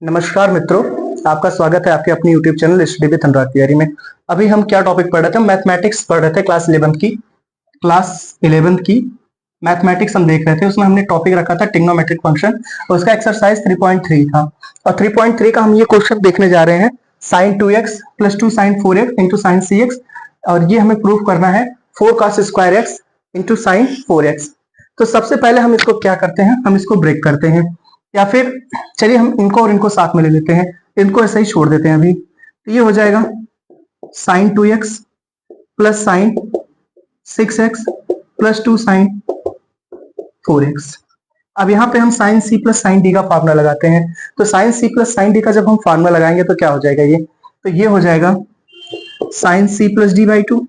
नमस्कार मित्रों, आपका स्वागत है आपके अपने YouTube चैनल स्टडी विद अनुराग तिवारी में। अभी हम क्या टॉपिक पढ़ रहे थे? मैथमेटिक्स पढ़ रहे थे। क्लास 11th की मैथमेटिक्स हम देख रहे थे। उसमें हमने टॉपिक रखा था ट्रिग्नोमेट्रिक फंक्शन, उसका एक्सरसाइज 3.3 था। और 3.3 का हम ये क्वेश्चन देखने जा रहे हैं, sin 2x + 2 sin 4x into sine cx। और ये हमें प्रूव करना है 4 cos square x into sine 4x। तो सबसे पहले हम इसको क्या करते हैं, हम इसको ब्रेक करते हैं, या फिर चलिए हम इनको और इनको साथ में ले लेते हैं, इनको ऐसे ही छोड़ देते हैं अभी। तो ये हो जाएगा sin 2x plus sign 6x plus 2 sin 4x। अब यहाँ पे हम sin c plus sign D का फार्मूला लगाते हैं। तो sin c plus sign D का जब हम फार्मूला लगाएंगे तो क्या हो जाएगा ये? तो ये हो जाएगा sin c plus D by 2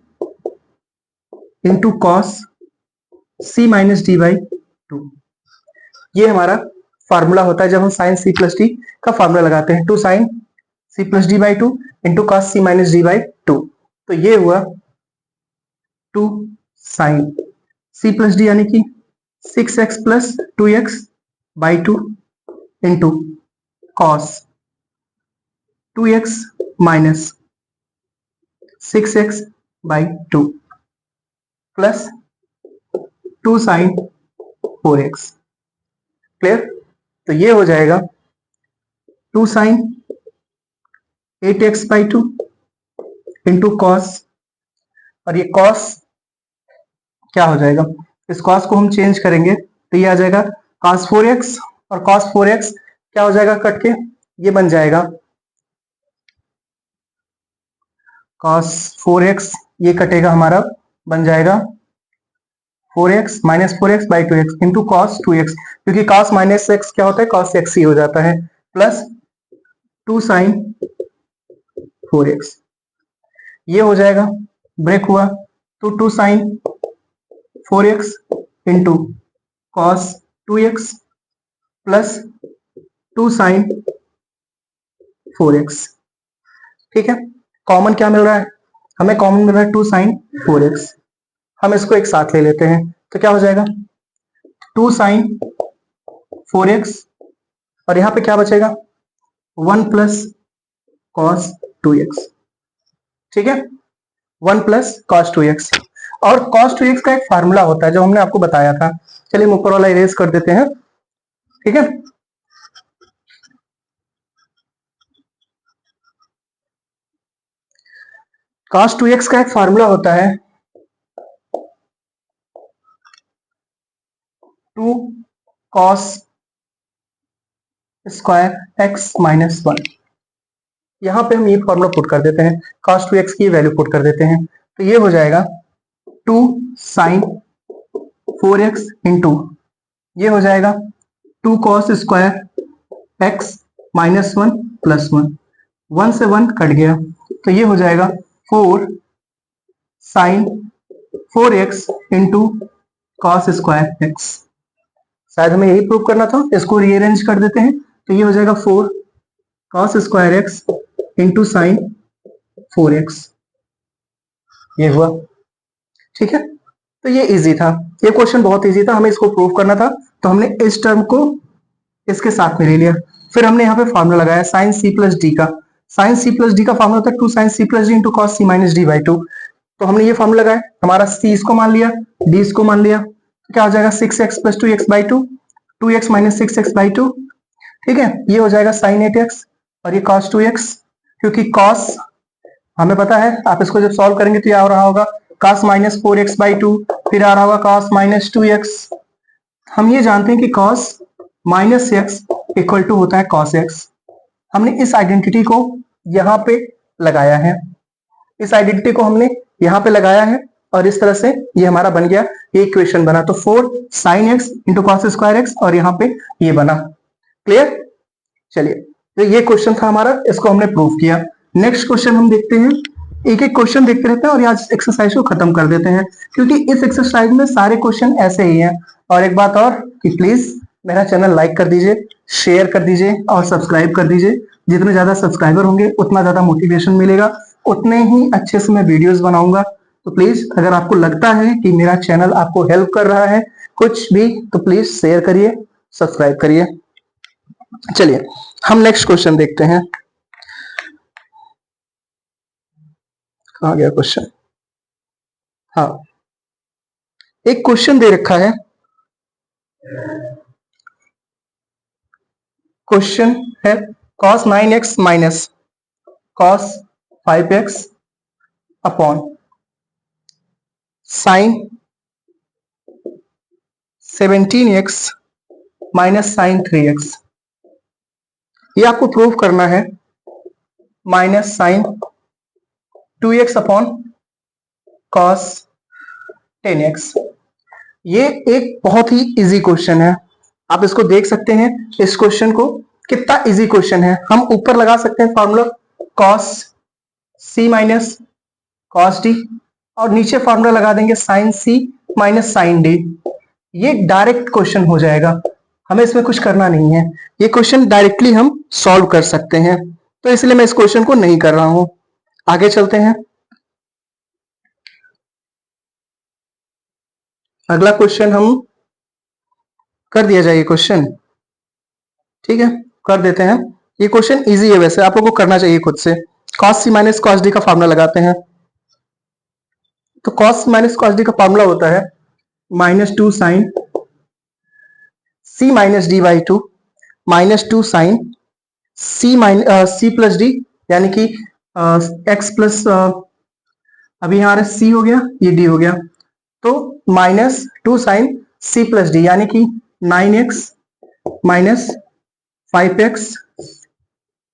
into cos c minus D by 2। ये हमारा फार्मूला होता है जब हम साइन सी प्लस डी का फार्मूला लगाते हैं। 2 sine C plus D by 2 into cos C minus D by 2। तो ये हुआ 2 साइन सी प्लस डी यानी कि 6x plus 2x by 2 into cos 2x minus 6x by 2 plus 2 sine 4x। Clear? तो ये हो जाएगा 2 sign 8x by 2 into cos, और ये कॉस क्या हो जाएगा? इस कॉस को हम चेंज करेंगे तो ये आ जाएगा cos 4x, और cos 4x क्या हो जाएगा कट के? ये बन जाएगा cos 4x, ये कटेगा हमारा, बन जाएगा 4x minus 4x by 2x into cos 2x, क्योंकि cos माइनस x क्या होता है? cos x ही हो जाता है, प्लस 2 साइन 4x। ये हो जाएगा, ब्रेक हुआ तो 2 sine 4x into cos 2x plus 2 sine 4x। ठीक है, कॉमन क्या मिल रहा है हमें? कॉमन मिल रहा है 2 साइन 4x। हम इसको एक साथ ले लेते हैं तो क्या हो जाएगा? 2 साइन 4x, और यहां पे क्या बचेगा? 1 प्लस कॉस 2x। ठीक है, 1 प्लस कॉस 2x। और cos 2x का एक फार्मूला होता है जो हमने आपको बताया था। चलिए हम ऊपर वाला इरेज कर देते हैं। ठीक है, cos 2x का एक फार्मूला होता है 2 cos स्क्वायर x माइनस 1। यहां पे हम ये फार्मूला पुट कर देते हैं, cos 2x की वैल्यू पुट कर देते हैं, तो ये हो जाएगा 2 साइन 4x इंटू, ये हो जाएगा 2 cos square x minus 1 plus 1, 1 से 1 कट गया, तो ये हो जाएगा 4 sine 4x into cos square x। शायद हमें यही प्रूव करना था, इसको रीअरेंज कर देते हैं तो ये हो जाएगा 4 cos square x into sine 4x। ये हुआ। ठीक है, तो ये इजी था, ये क्वेश्चन बहुत इजी था, हमें इसको प्रूव करना था, तो हमने इस टर्म को इसके साथ में ले लिया। फिर हमने यहाँ पे फार्मूला लगाया साइन सी प्लस डी का। साइन सी प्लस डी का फार्मूला था 2 sine C plus D into cos C minus D by 2। तो हमने ये फार्मूला लगाया, हमारा सी इसको मान लिया, डी इसको मान लिया, तो क्या हो जाएगा 6x plus 2x by 2, 2x minus 6x by 2। ठीक है, ये हो जाएगा साइन 8x, और ये cos 2x, क्योंकि cos हमें पता है, आप इसको जब सॉल्व करेंगे तो ये आ रहा होगा cos माइनस 4x बाई 2, फिर आ रहा होगा cos माइनस 2x। हम ये जानते हैं कि cos minus x equal to होता है cos x। हमने इस आइडेंटिटी को यहाँ पे लगाया है, इस आइडेंटिटी को हमने यहाँ पे लगाया है, और इस तरह से ये हमारा बन गया, ये इक्वेशन बना। तो 4 sine x into cos square x, और यहाँ पे ये बना। क्लियर? चलिए, तो ये क्वेश्चन था हमारा, इसको हमने प्रूव किया। नेक्स्ट क्वेश्चन हम देखते हैं, एक एक क्वेश्चन देखते रहते हैं और आज एक्सरसाइज को खत्म कर देते हैं, क्योंकि इस एक्सरसाइज में सारे क्वेश्चन ऐसे ही हैं। और एक बात और कि प्लीज मेरा चैनल लाइक कर दीजिए, शेयर कर दीजिए और सब्सक्राइब कर दीजिए। जितने ज्यादा सब्सक्राइबर होंगे उतना ज्यादा मोटिवेशन मिलेगा, उतने ही अच्छे से मैं वीडियोस बनाऊंगा। तो प्लीज अगर आपको लगता है कि मेरा चैनल आपको हेल्प कर रहा है कुछ भी, तो प्लीज शेयर करिए, सब्सक्राइब करिए। चलिए हम नेक्स्ट क्वेश्चन देखते हैं। कहाँ गया क्वेश्चन? हाँ, एक क्वेश्चन दे रखा है। क्वेश्चन है cos 9x minus cos 5x upon sine 17x minus sine 3x। ये आपको प्रूव करना है minus sign 2x upon cos 10x। ये एक बहुत ही इजी क्वेश्चन है, आप इसको देख सकते हैं। इस क्वेश्चन को कितना इजी क्वेश्चन है। हम ऊपर लगा सकते हैं formula cos c minus cos d और नीचे फॉर्मूला लगा देंगे sin c minus sin d। ये डायरेक्ट क्वेश्चन हो जाएगा, हमें इसमें कुछ करना नहीं है। ये क्वेश्चन डायरेक्टली हम सॉल्व कर सकते हैं, तो इसलिए मैं इस क्वेश्चन को नहीं कर रहा हूं। आगे चलते हैं। अगला क्वेश्चन हम कर दिया जाए। क्वेश्चन ठीक है, कर देते हैं। ये क्वेश्चन इजी है, वैसे आप लोगों को करना चाहिए खुद से। cos c minus cos d का फॉर्मूला लगाते हैं। तो cos माइनस cos d का फॉर्मूला होता है minus 2 sine c minus D by 2 minus 2 sine c plus D, यानी कि x प्लस, अभी यहाँ c हो गया, ये d हो गया, तो minus 2 sine c plus D, यानी कि 9x minus 5x,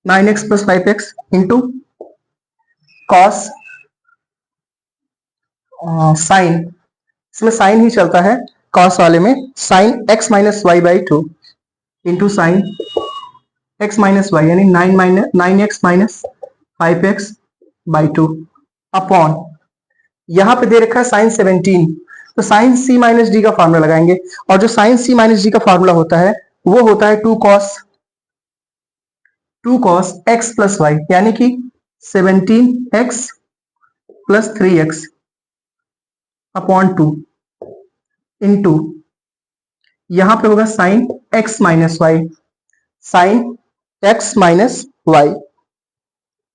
9x plus 5x into cos sine, इसमें साइन ही चलता है कॉस वाले में, sine x minus Y by 2 into sine x minus Y, यानी 9x minus 5x by 2 upon, यहां पे दे रखा है साइन 17, तो साइन c माइनस डी का फॉर्मूला लगाएंगे। और जो साइन c माइनस डी का फॉर्मूला होता है वो होता है 2 कॉस x प्लस वाई, यानी कि 17x plus 3x upon 2 into, यहां पे होगा sine x minus Y, sine x minus Y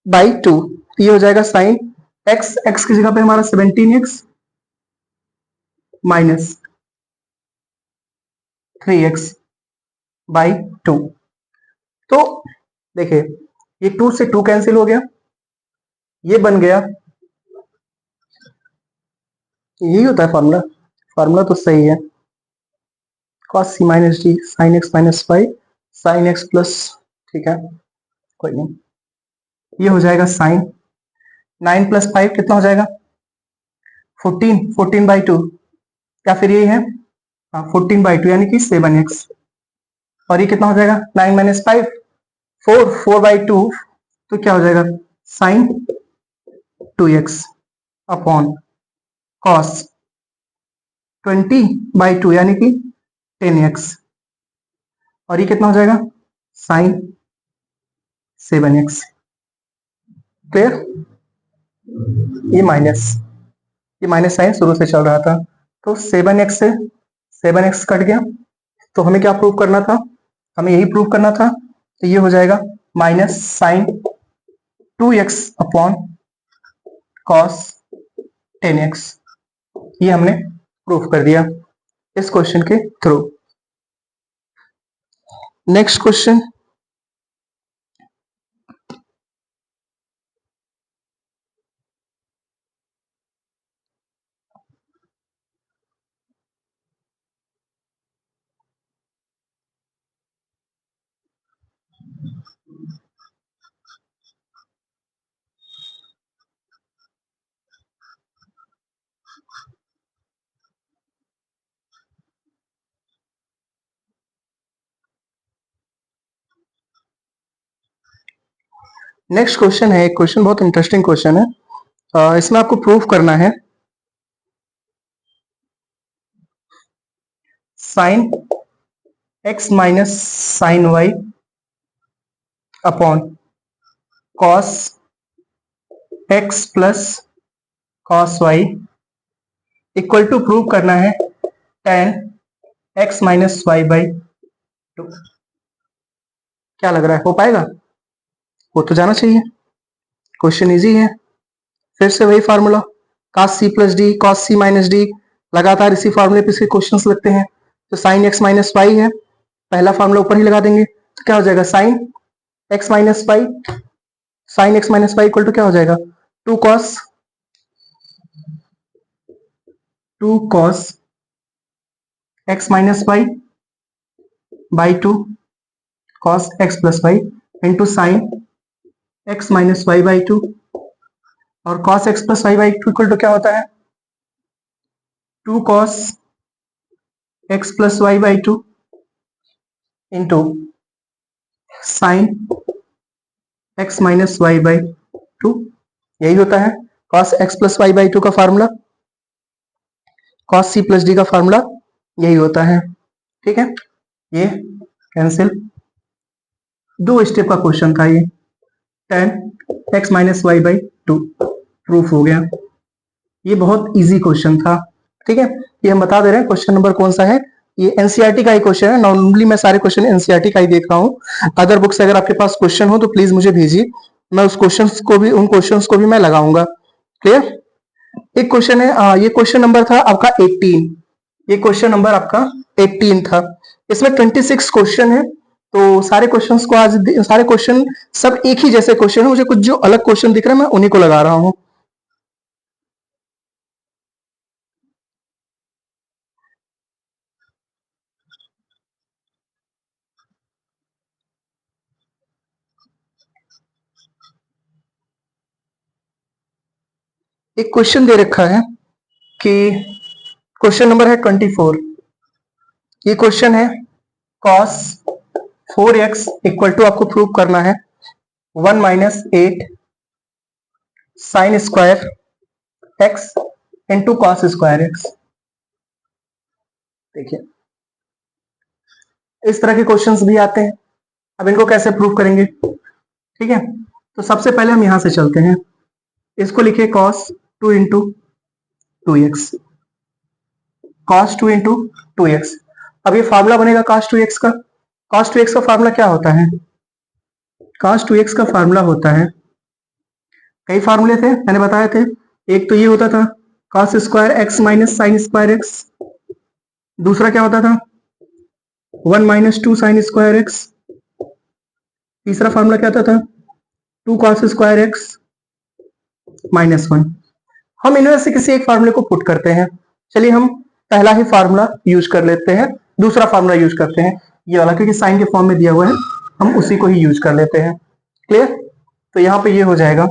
by 2। ये हो जाएगा साइन x की जगह पे हमारा 17x माइनस 3x बाई 2। तो देखिए ये 2 से 2 कैंसिल हो गया, ये बन गया, यही होता है फॉर्मूला। फॉर्मूला तो सही है, cos c minus D sine x minus Y sine x plus, ठीक है कोई नहीं, ये हो जाएगा साइन 9 प्लस 5 कितना हो जाएगा 14 बाई 2, या फिर ये है 14 बाई 2 यानी कि 7x, और ये कितना हो जाएगा 9 माइनस 5 4 बाई 2, तो क्या हो जाएगा sign 2x upon cos 20 by 2 यानी कि 10x, और ये कितना हो जाएगा साइन 7x। क्लियर? ये माइनस साइन शुरू से चल रहा था, तो 7x से 7x कट गया, तो हमें क्या प्रूव करना था, हमें यही प्रूव करना था। तो ये हो जाएगा minus sign 2x upon cos 10x। ये हमने प्रूव कर दिया इस क्वेश्चन के through. Next question, next question है, एक क्वेश्चन बहुत इंटरेस्टिंग क्वेश्चन है। इसमें आपको प्रूफ करना है sine x minus sine Y upon cos x plus cos Y equal to prove करना है tan x minus Y by 2। क्या लग रहा है, हो पाएगा? हो तो जाना चाहिए, क्वेश्चन इजी है। फिर से वही formula, cos c plus D cos c minus D, लगातार इसी फार्मूले पे इसके क्वेश्चंस लगते हैं। तो sin x माइनस वाई है, पहला फार्मूला ऊपर ही लगा देंगे, तो क्या हो जाएगा sin x minus Y, sin x minus Y equal to क्या हो जाएगा, 2 cos x minus Y by 2 cos x plus Y into sine x minus Y by 2, और cos x plus Y by 2 equal to क्या होता है, 2 cos x plus Y by 2 into sine x minus Y by 2, यही होता है cos x plus Y by 2 का formula, cos c plus D का formula यही होता है। ठीक है, ये कैंसिल, 2 स्टेप का क्वेश्चन था ये, tan x minus Y by 2 proof हो गया। ये बहुत इजी क्वेश्चन था। ठीक है, ये हम बता दे रहे हैं क्वेश्चन नंबर कौन सा है, ये एनसीईआरटी का ही क्वेश्चन है। नॉर्मली मैं सारे क्वेश्चन एनसीईआरटी का ही देख रहा हूँ। अदर बुक से अगर आपके पास क्वेश्चन हो तो प्लीज मुझे भेजिए, मैं उस क्वेश्चंस को भी, उन क्वेश्चंस को भी मैं लगाऊंगा। क्लियर? एक क्वेश्चन है, ये क्वेश्चन नंबर था आपका 18, ये क्वेश्चन नंबर आपका 18 था। इसमें 26 क्वेश्चन है, तो सारे क्वेश्चंस को आज, सारे क्वेश्चन सब एक ही जैसे क्वेश्चन है, मुझे कुछ जो अलग क्वेश्चन दिख रहा है मैं उन्हीं को लगा रहा हूँ। एक क्वेश्चन दे रखा है कि क्वेश्चन नंबर है 24, ये क्वेश्चन है cos 4x इक्वल टू, आपको प्रूव करना है 1 minus 8 sine square x into cos square x। देखिए इस तरह के क्वेश्चंस भी आते हैं, अब इनको कैसे प्रूव करेंगे? ठीक है, तो सबसे पहले हम यहां से चलते हैं, इसको लिखिए cos 2 into 2x, cos 2 into 2x। अब ये फार्मूला बनेगा cos 2x का, cos 2x का फार्मूला क्या होता है, cos 2x का फार्मूला होता है, कई फार्मूले थे मैंने बताए थे, एक तो ये होता था cos square x minus sine square x, दूसरा क्या होता था 1 माइनस 2 साइन स्क्वायर x, तीसरा फार्मूला क्या होता था 2 cos स्क्वायर x माइनस 1। हम इनमें से किसी एक फार्मूले को पुट करते हैं। चलिए हम पहला ही फार्मूला यूज कर लेते हैं, दूसरा फार्मूला यूज करते हैं, ये वाला क्योंकि साइन के फॉर्म में दिया हुआ है, हम उसी को ही यूज कर लेते हैं। क्लियर? तो यहां पे ये हो जाएगा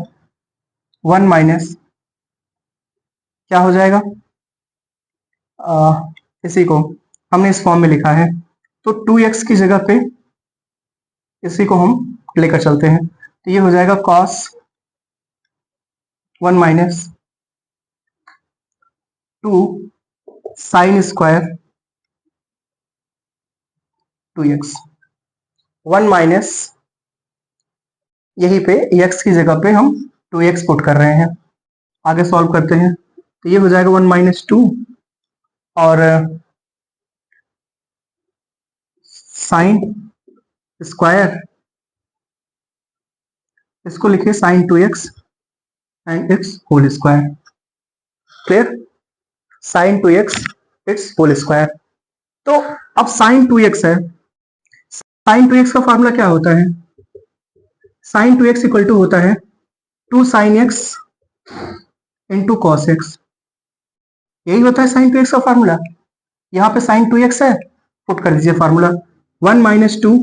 1 माइनस, क्या हो जाएगा, इसी को हमने इस फॉर्म में लिखा है, तो 2x की जगह पे इसी को हम लेकर चलते हैं, तो ये हो जाएगा cos 1 minus 2 sine square 2x, 1 minus, यहीं पे x की जगह पे हम 2x पुट कर रहे हैं। आगे सॉल्व करते हैं, तो ये हो जाएगा 1 माइनस 2 और साइन स्क्वायर, इसको लिखिए sine 2x and it's whole square. Clear? Sine 2x it's whole square. तो अब साइन 2x है, साइन 2x का फॉर्मूला क्या होता है, साइन 2x इक्वल टू होता है 2 sine x into cos x, यही होता है साइन 2x का फॉर्मूला। यहाँ पे साइन 2x है, पुट कर दीजिए formula 1 minus 2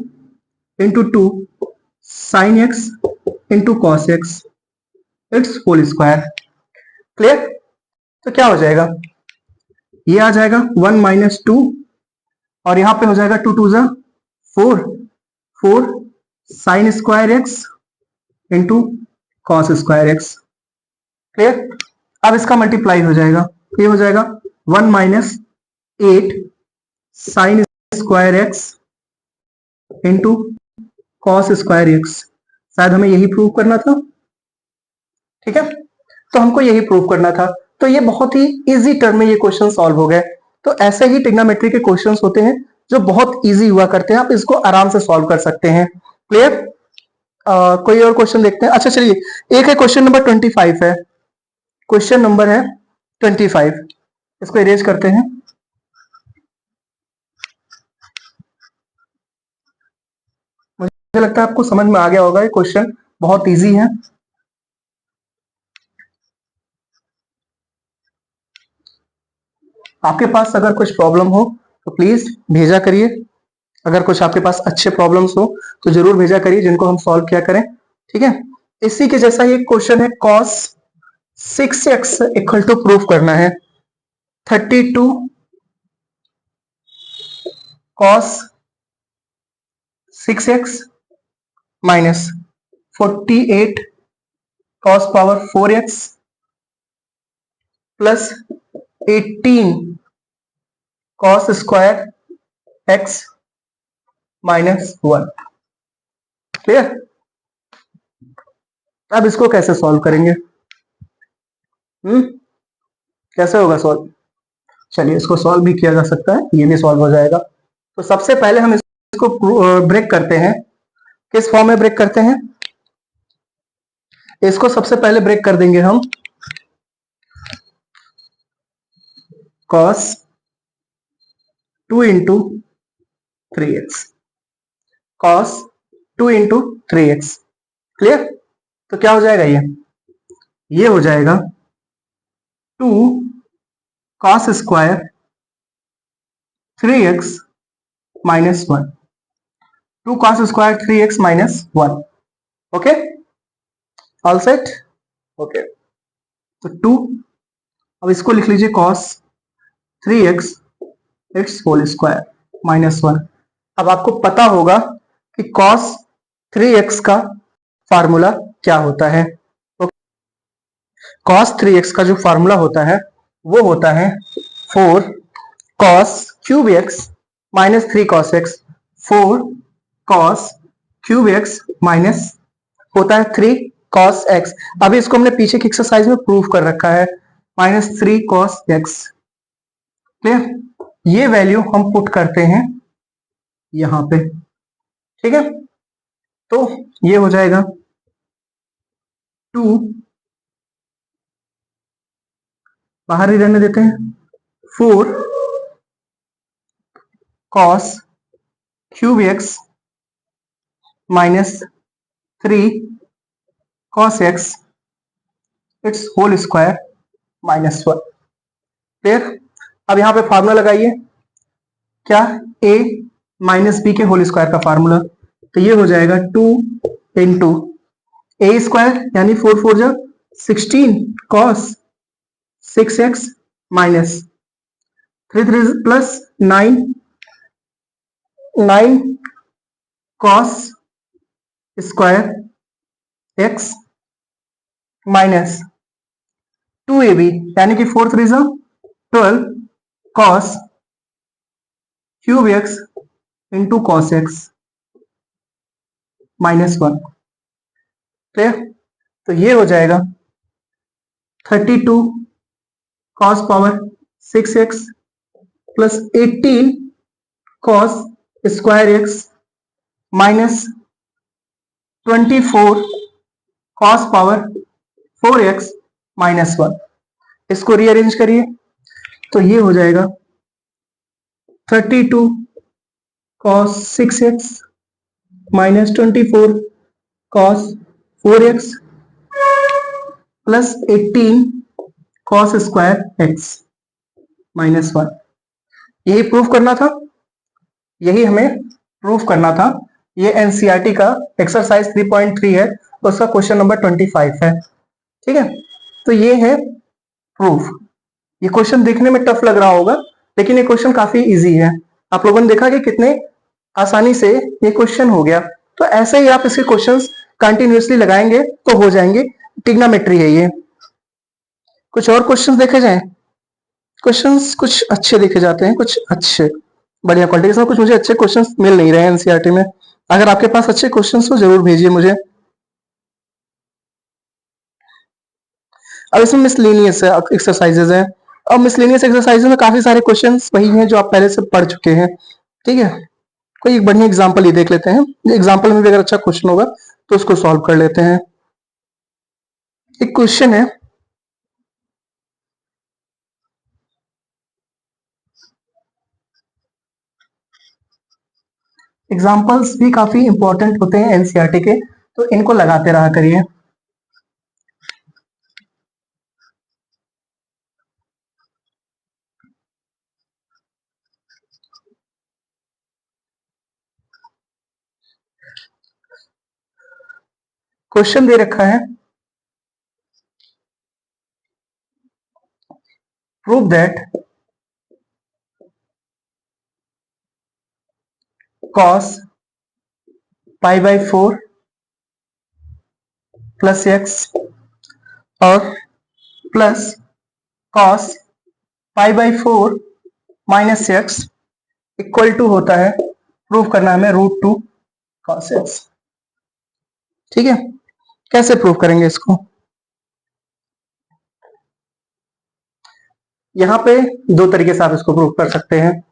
into 2 sine x into cos x it's whole square. Clear? तो क्या हो जाएगा, ये आ जाएगा 1 माइनस 2 और यहां पे हो जाएगा 2 2 जा 4, 4 sine square x into cos square x। Clear? अब इसका मल्टीप्लाई हो जाएगा, ये हो जाएगा 1 minus 8 sine square x into cos square x। शायद हमें यही प्रूव करना था। ठीक है, तो हमको यही प्रूव करना था, तो ये बहुत ही इजी टर्म में ये क्वेश्चन सॉल्व हो गए। तो ऐसे ही ट्रिग्नोमेट्री के क्वेश्चंस होते हैं जो बहुत इजी हुआ करते हैं, आप इसको आराम से सॉल्व कर सकते हैं। क्लियर? कोई और क्वेश्चन देखते हैं। अच्छा चलिए, एक है क्वेश्चन नंबर 25 है, क्वेश्चन नंबर है 25, इसको इरेज करते हैं। मुझे लगता है आपको समझ में आ गया होगा, ये क्वेश्चन बहुत इजी है। आपके पास अगर कुछ प्रॉब्लम हो तो प्लीज भेजा करिए। अगर कुछ आपके पास अच्छे प्रॉब्लम्स हो तो जरूर भेजा करिए, जिनको हम सॉल्व किया करें। ठीक है, इसी के जैसा ही एक क्वेश्चन है, cos 6x equal to proof करना है 32 cos 6x minus 48 cos power 4x plus 18 cos square x minus 1। Clear? अब इसको कैसे सॉल्व करेंगे? कैसे होगा सॉल्व? चलिए, इसको सॉल्व भी किया जा सकता है, ये भी सॉल्व हो जाएगा। तो सबसे पहले हम इसको ब्रेक करते हैं। किस फॉर्म में ब्रेक करते हैं? इसको सबसे पहले ब्रेक कर देंगे हम cos 2 into 3x, cos 2 into 3x। Clear? तो क्या हो जाएगा? ये हो जाएगा 2 cos square 3x minus 1, 2 cos square 3x minus 1। Okay, all set? Okay, तो 2, अब इसको लिख लीजिए cos 3x it's whole square minus 1। अब आपको पता होगा कि cos 3x का फार्मूला क्या होता है। तो cos 3x का जो फार्मूला होता है वो होता है 4 cos cube x minus 3 cos x, 4 cos cube x minus होता है 3 cos x। अभी इसको हमने पीछे की एक्सरसाइज में प्रूव कर रखा है, माइनस 3 cos x। क्लियर? ये वैल्यू हम पुट करते हैं यहां पे। ठीक है, तो ये हो जाएगा 2, बाहर ही रहने देते हैं, 4 cos cube x minus 3 cos x it's whole square minus 1। Clear? अब यहां पे फार्मूला लगाइए, क्या? a माइनस बी के होल स्क्वायर का फार्मूला। तो ये हो जाएगा 2 इंटू ए स्क्वायर यानी 4 4 जा 16 cos 6x minus 3 3 plus 9 9 cos square x minus 2ab यानी कि 4 3 जा 12 cos cube x into cos x minus 1। Clear? तो ये हो जाएगा 32 cos power 6x plus 18 cos square x minus 24 cos power 4x minus 1। इसको रीअरेंज करिए तो ये हो जाएगा 32 cos 6x minus 24 cos 4x plus 18 cos square x minus 1। यही प्रूफ करना था, यही हमें प्रूफ करना था। ये एनसीईआरटी का एक्सरसाइज 3.3 है, उसका क्वेश्चन नंबर 25 है। ठीक है, तो ये है प्रूफ। ये क्वेश्चन देखने में टफ लग रहा होगा, लेकिन ये क्वेश्चन काफी इजी है। आप लोगों ने देखा कि कितने आसानी से ये क्वेश्चन हो गया। तो ऐसे ही आप इसके क्वेश्चंस कंटिन्यूअसली लगाएंगे तो हो जाएंगे। ट्रिग्नोमेट्री है ये। कुछ और क्वेश्चंस देखे जाएं? क्वेश्चंस कुछ अच्छे देखे जाते हैं, कुछ अच्छे बढ़िया क्वालिटी के। कुछ मुझे अच्छे क्वेश्चंस मिल नहीं रहे हैं एनसीईआरटी में। अगर आपके पास अच्छे क्वेश्चंस हो जरूर भेजिए मुझे। अब इसमें मिसलेनियस एक्सरसाइजेज है, और मिसलेनियस एक्सरसाइजेज में काफी सारे क्वेश्चंस वही हैं जो आप पहले से पढ़ चुके हैं। ठीक है, कोई एक बढ़िया एग्जांपल ही देख लेते हैं, एग्जांपल में भी अगर अच्छा क्वेश्चन होगा तो उसको सॉल्व कर लेते हैं। एक क्वेश्चन है, एग्जांपल्स भी काफी इंपॉर्टेंट होते हैं एनसीईआरटी के, तो इनको लगाते रहा करिए। क्वेश्चन दे रखा है, prove that cos pi by 4 plus x और plus cos pi by 4 minus x equal to होता है, प्रूव करना है हमें √2 cos x। ठीक है, कैसे प्रूव करेंगे इसको? यहां पे दो तरीके से आप इसको प्रूव कर सकते हैं।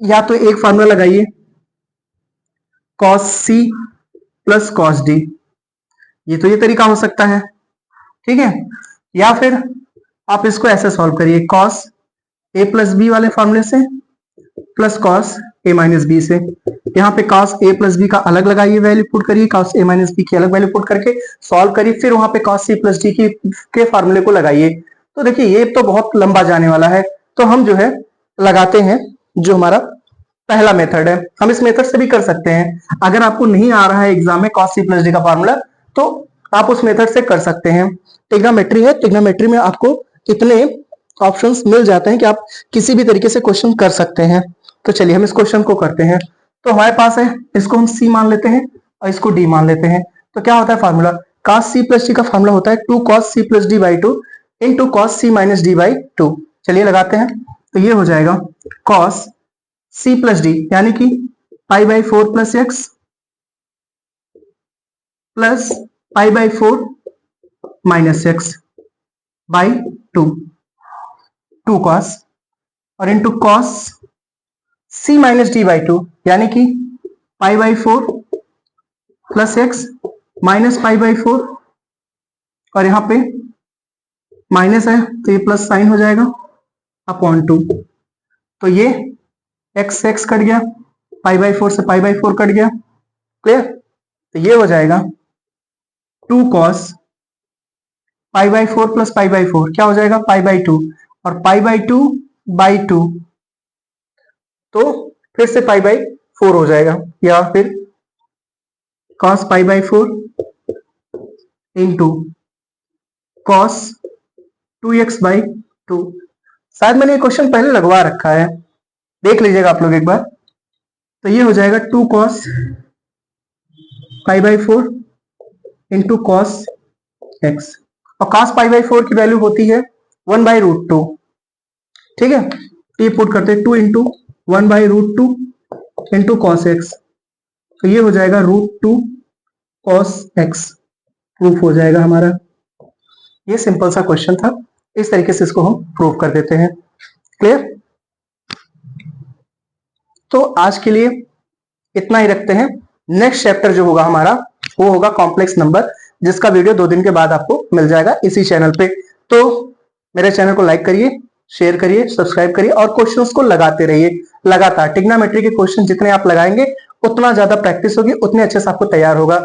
या तो एक फार्मूला लगाइए cos c plus cos d, ये तरीका हो सकता है। ठीक है, या फिर आप इसको ऐसे सॉल्व करिए cos a प्लस बी वाले फार्मूले से plus cos a minus B से। यहाँ पे cos a प्लस बी का अलग लगाइए, वैल्यू पुट करिए, cos a माइनस बी की अलग वैल्यू पुट करके सॉल्व करिए, फिर वहां पे cos c प्लस d के फार्मूले को लगाइए। तो देखिए ये तो बहुत लंबा जाने वाला है, तो हम जो है लगाते हैं जो हमारा पहला मेथड है। हम इस मेथड से भी कर सकते हैं, अगर आपको नहीं आ रहा है एग्जाम में cos c प्लस d का फार्मूला तो आप उस मेथड से कर सकते हैं। ट्रिग्नोमेट्री है, ट्रिग्नोमेट्री में आपको इतने ऑप्शंस मिल जाते हैं कि आप किसी भी तरीके से क्वेश्चन कर सकते हैं। तो चलिए हम इस क्वेश्चन को करते हैं। तो हमारे पास है, इसको हम c मान लेते हैं और इसको d मान लेते हैं। तो क्या होता है formula, cos c plus d का फार्मूला होता है 2 cos c plus d by 2 into cos c minus d by 2। चलिए लगाते हैं, तो ये हो जाएगा cos c प्लस d यानी कि पाई by 4 plus x plus pi by 4 minus x by 2 cos और into cos c minus D by 2 यानी कि पाई by 4 plus x minus pi by 4 और यहां पे माइनस है तो ये प्लस साइन हो जाएगा अपॉन 2। तो ये एक्स एक्स कट गया, पाई बाई 4 से पाई बाई 4 कट गया, क्लियर। तो ये हो जाएगा 2 cos pi by 4 plus pi by 4 क्या हो जाएगा पाई बाई 2 और पाई बाई 2 बाई 2, तो फिर से पाई बाई 4 हो जाएगा, या फिर cos pi by 4 into cos 2x by 2। शायद मैंने ये क्वेश्चन पहले लगवा रखा है, देख लीजिएगा आप लोग एक बार। तो ये हो जाएगा 2 cos pi by 4 into cos x और cos पाई बाई 4 की वैल्यू होती है 1 बाई √2। ठीक है, ये पुट करते हैं 2 into 1 by √2 into cos x, तो ये हो जाएगा √2 cos x, प्रूफ हो जाएगा हमारा। ये सिंपल सा क्वेश्चन था, इस तरीके से इसको हम प्रूव कर देते हैं, क्लियर। तो आज के लिए इतना ही रखते हैं। नेक्स्ट चैप्टर जो होगा हमारा वो होगा कॉम्प्लेक्स नंबर, जिसका वीडियो 2 दिन के बाद आपको मिल जाएगा इसी चैनल पे। तो मेरे चैनल को लाइक करिए, शेयर करिए, सब्सक्राइब करिए और क्वेश्चंस को लगाते रहिए लगातार। ट्रिग्नोमेट्री के क्वेश्चन जितने आप लगाएंगे उतना ज्यादा प्रैक्टिस होगी, उतने अच्छे से आपको तैयार होगा।